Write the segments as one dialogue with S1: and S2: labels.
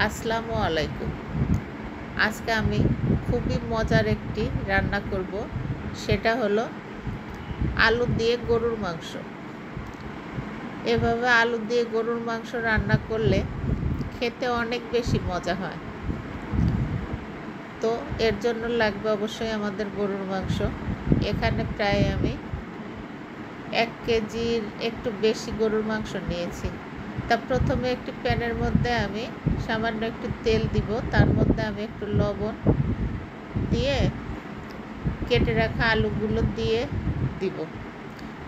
S1: আসসালামু আলাইকুম। আজকে আমি খুবই মজার একটি রান্না করব, সেটা হলো আলু দিয়ে গরুর মাংস। এভাবে আলু দিয়ে গরুর মাংস রান্না করলে খেতে অনেক বেশি মজা হয়। তো এর জন্য লাগবে অবশ্যই আমাদের গরুর মাংস। এখানে প্রায় আমি 1 কেজির একটু বেশি গরুর মাংস নিয়েছি। তা প্রথমে একটি প্যানের মধ্যে আমি সামান্য একটু তেল দিব, তার মধ্যে আমি একটু লবণ দিয়ে কেটে রাখা আলুগুলো দিয়ে দিব।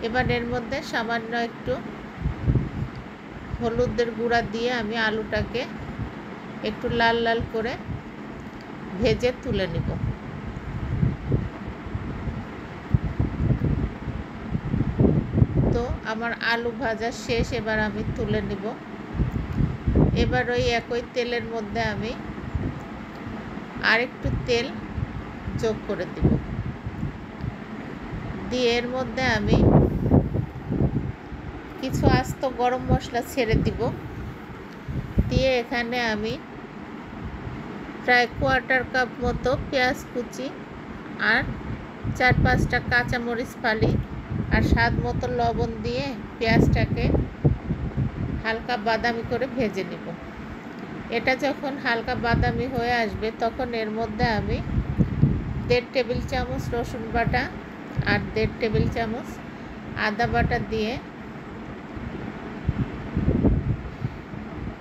S1: এবার এর মধ্যে সামান্য একটু হলুদের গুঁড়া দিয়ে আমি আলুটাকে একটু লাল লাল করে ভেজে তুলে নিব। তো আমার আলু ভাজা শেষ, এবার আমি তুলে নিব। এবার ওই একই তেলের মধ্যে আমি আরেকটু তেল যোগ করে দিব, দিয়ে এর মধ্যে আমি কিছু আস্ত গরম মশলা ছেড়ে দিব। দিয়ে এখানে আমি প্রায় 1/4 কাপ মতো পেঁয়াজ কুচি আর 4-5টা কাঁচামরিচ ফালি আর স্বাদ মতো লবণ দিয়ে পেঁয়াজটাকে হালকা বাদামি করে ভেজে নিব। এটা যখন হালকা বাদামি হয়ে আসবে তখন এর মধ্যে আমি 1.5 টেবিল চামচ রসুন বাটা আর 1.5 টেবিল চামচ আদা বাটা দিয়ে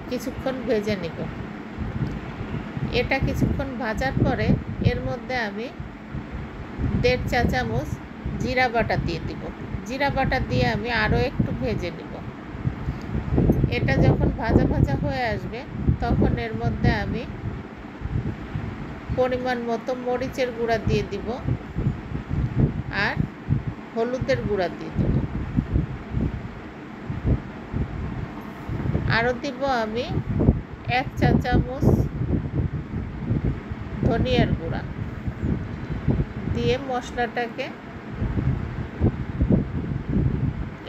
S1: কিছুক্ষণ ভেজে নিব। এটা কিছুক্ষণ ভাজার পরে এর মধ্যে আমি 1.5 চা চামচ জিরা বাটা দিয়ে দিব। জিরা বাটা দিয়ে আমি আরও একটু ভেজে নিব। এটা যখন ভাজা ভাজা হয়ে আসবে তখন এর মধ্যে আমি পরিমাণ মতো মরিচের গুঁড়া দিয়ে দিব আর হলুদের গুঁড়া দিয়ে দিব। আরও দিব আমি 1 চা চামচ ধনিয়ার গুঁড়া দিয়ে মশলাটাকে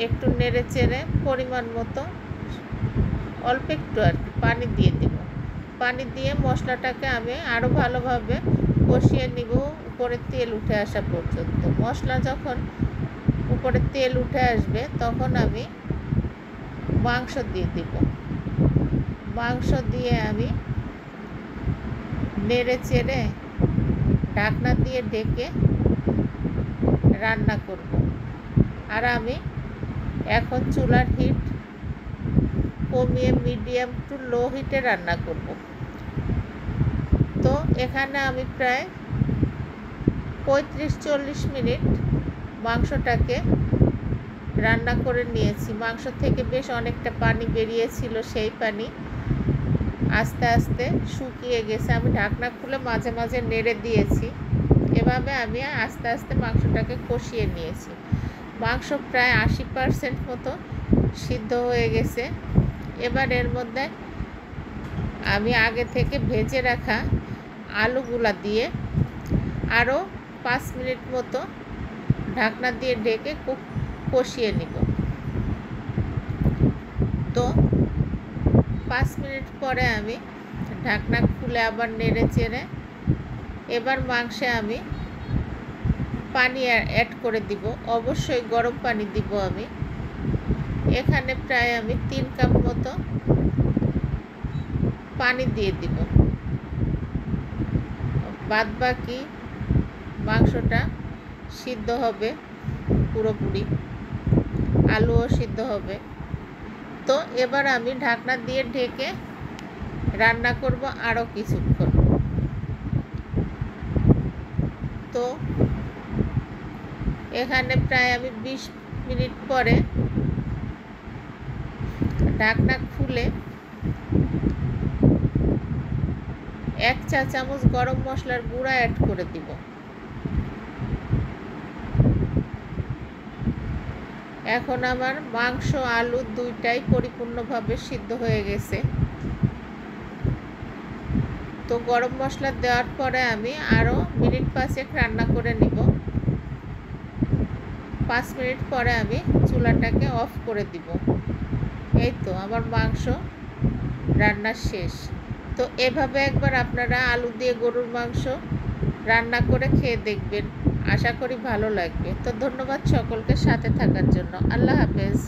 S1: একটু নেড়ে চেড়ে পরিমাণ মতো অল্প একটু আর কি পানি দিয়ে দিব। পানি দিয়ে মশলাটাকে আমি আরও ভালোভাবে কষিয়ে নিব উপরে তেল উঠে আসা পর্যন্ত। মশলা যখন উপরে তেল উঠে আসবে তখন আমি মাংস দিয়ে দিব। মাংস দিয়ে আমি নেড়ে চেড়ে ঢাকনা দিয়ে ঢেকে রান্না করব। আর আমি এখন চুলার হিট কমিয়ে মিডিয়াম টু লো হিটে রান্না করব। তো এখানে আমি প্রায় 35-40 মিনিট মাংসটাকে রান্না করে নিয়েছি। মাংস থেকে বেশ অনেকটা পানি বেরিয়েছিল, সেই পানি আস্তে আস্তে শুকিয়ে গেছে। আমি ঢাকনা খুলে মাঝে মাঝে নেড়ে দিয়েছি। এভাবে আমি আস্তে আস্তে মাংসটাকে কষিয়ে নিয়েছি। মাংস প্রায় 80% মতো সিদ্ধ হয়ে গেছে। এবার এর মধ্যে আমি আগে থেকে ভেজে রাখা আলুগুলা দিয়ে আরও 5 মিনিট মতো ঢাকনা দিয়ে ঢেকে কষিয়ে নিব। তো 5 মিনিট পরে আমি ঢাকনা খুলে আবার নেড়ে চেড়ে এবার মাংসে আমি পানি অ্যাড করে দিব। অবশ্যই গরম পানি দিব। আমি এখানে প্রায় আমি 3 কাপ মতো পানি দিয়ে দিব। বাদ বাকি মাংসটা সিদ্ধ হবে পুরোপুরি, আলুও সিদ্ধ হবে। তো এবার আমি ঢাকনা দিয়ে ঢেকে রান্না করব আরও কিছুক্ষণ। তো এখানে প্রায় আমি 20 মিনিট পরে ঢাকনা খুলে 1 চা চামচ গরম মশলার গুঁড়া অ্যাড করে দিব। এখন আমার মাংস আলু দুইটাই পরিপূর্ণভাবে সিদ্ধ হয়ে গেছে। তো গরম মশলা দেওয়ার পরে আমি আরও মিনিট 5 রান্না করে নিব। 5 মিনিট পরে আমি চুলাটাকে অফ করে দিব। এই তো আমার মাংস রান্না শেষ। তো এভাবে একবার আপনারা আলু দিয়ে গরুর মাংস রান্না করে খেয়ে দেখবেন, আশা করি ভালো লাগবে। তো ধন্যবাদ সকলকে সাথে থাকার জন্য। আল্লাহ হাফেজ।